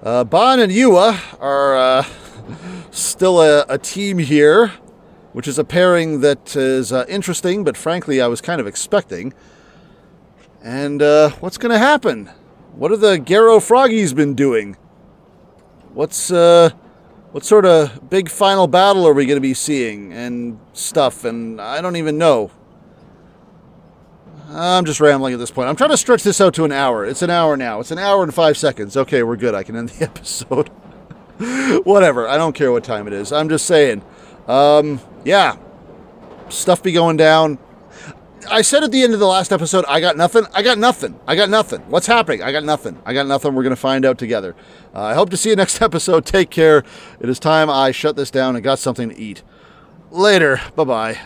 Bon and Yua are still a team here, which is a pairing that is interesting, but frankly I was kind of expecting. And what's going to happen? What have the Garo Froggies been doing? What sort of big final battle are we going to be seeing and stuff? And I don't even know. I'm just rambling at this point. I'm trying to stretch this out to an hour. It's an hour now. It's an hour and 5 seconds. Okay, we're good. I can end the episode. Whatever. I don't care what time it is. I'm just saying. Yeah. Stuff be going down. I said at the end of the last episode, I got nothing. I got nothing. I got nothing. What's happening? I got nothing. I got nothing. We're going to find out together. I hope to see you next episode. Take care. It is time I shut this down and got something to eat. Later. Bye-bye.